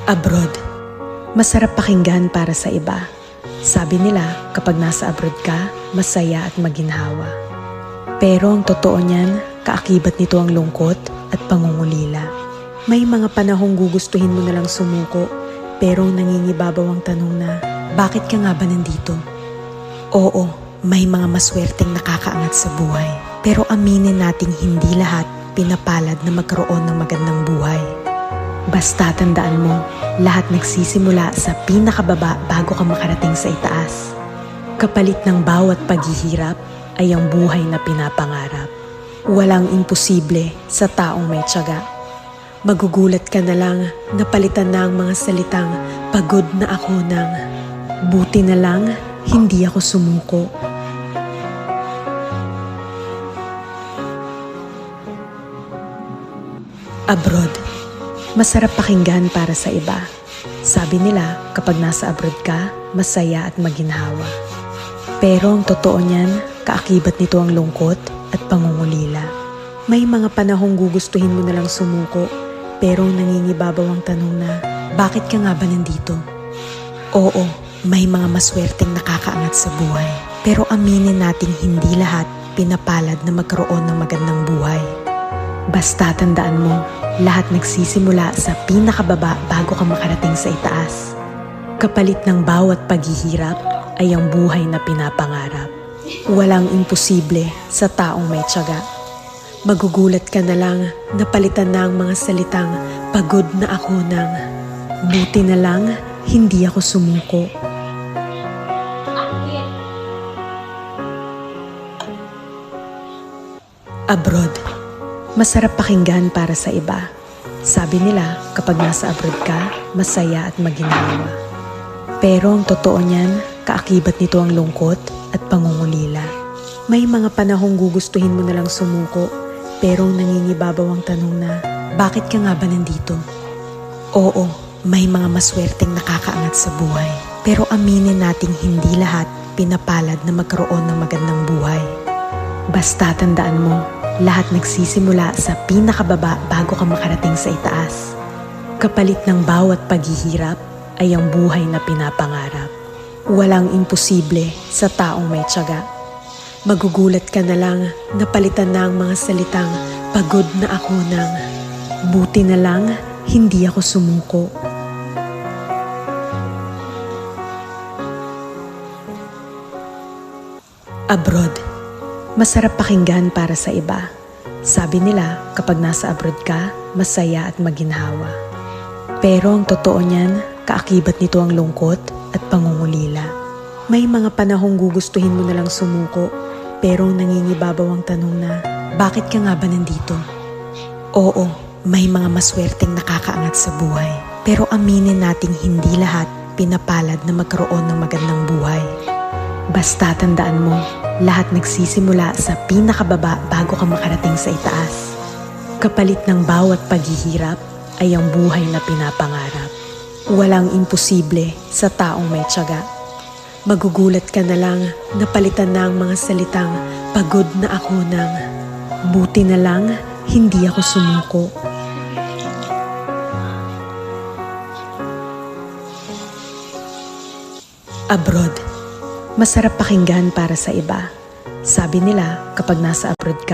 Abroad. Masarap pakinggan para sa iba. Sabi nila, kapag nasa abroad ka, masaya at maginhawa. Pero ang totoo niyan, kaakibat nito ang lungkot at pangungulila. May mga panahong gugustuhin mo nalang sumuko, pero nangingibabaw ang tanong na, bakit ka nga ba nandito? Oo, may mga maswerteng nakakaangat sa buhay. Pero aminin nating hindi lahat pinapalad na magkaroon ng magandang buhay. Basta tandaan mo, lahat nagsisimula sa pinakababa bago ka makarating sa itaas. Kapalit ng bawat paghihirap ay ang buhay na pinapangarap. Walang imposible sa taong may tiyaga. Magugulat ka na lang na palitan na ang mga salitang pagod na ako ng buti na lang hindi ako sumuko. Abroad. Masarap pakinggan para sa iba. Sabi nila, kapag nasa abroad ka, masaya at maginhawa. Pero ang totoo niyan, kaakibat nito ang lungkot at pangungulila. May mga panahong gugustuhin mo nalang sumuko, pero nangingibabaw ang tanong na, bakit ka nga ba nandito? Oo, may mga maswerteng nakakaangat sa buhay. Pero aminin nating hindi lahat pinapalad na magkaroon ng magandang buhay. Basta tandaan mo, lahat nagsisimula sa pinakababa bago ka makarating sa itaas. Kapalit ng bawat paghihirap ay ang buhay na pinapangarap. Walang imposible sa taong may tiyaga. Magugulat ka na lang na palitan na ang mga salitang pagod na ako ng buti na lang hindi ako sumuko. Abroad. Masarap pakinggan para sa iba. Sabi nila, kapag nasa abroad ka, masaya at maginhawa. Pero ang totoo niyan, kaakibat nito ang lungkot at pangungulila. May mga panahong gugustuhin mo nalang sumuko, pero nangingibabaw ang tanong na, bakit ka nga ba nandito? Oo, may mga maswerteng nakakaangat sa buhay. Pero aminin nating hindi lahat pinapalad na magkaroon ng magandang buhay. Basta tandaan mo, lahat nagsisimula sa pinakababa bago ka makarating sa itaas. Kapalit ng bawat paghihirap ay ang buhay na pinapangarap. Walang imposible sa taong may tiyaga. Magugulat ka na lang na palitan na ang mga salitang pagod na ako ng buti na lang hindi ako sumuko. Abroad. Masarap pakinggan para sa iba. Sabi nila, kapag nasa abroad ka, masaya at maginhawa. Pero ang totoo niyan, kaakibat nito ang lungkot at pangungulila. May mga panahong gugustuhin mo nalang sumuko, pero nangingibabaw ang tanong na, bakit ka nga ba nandito? Oo, may mga maswerteng nakakaangat sa buhay. Pero aminin nating hindi lahat pinapalad na magkaroon ng magandang buhay. Basta tandaan mo, lahat nagsisimula sa pinakababa bago ka makarating sa itaas. Kapalit ng bawat paghihirap ay ang buhay na pinapangarap. Walang imposible sa taong may tiyaga. Magugulat ka na lang na palitan na ang mga salitang pagod na ako ng buti na lang hindi ako sumuko. Abroad. Masarap pakinggan para sa iba. Sabi nila, kapag nasa abroad ka,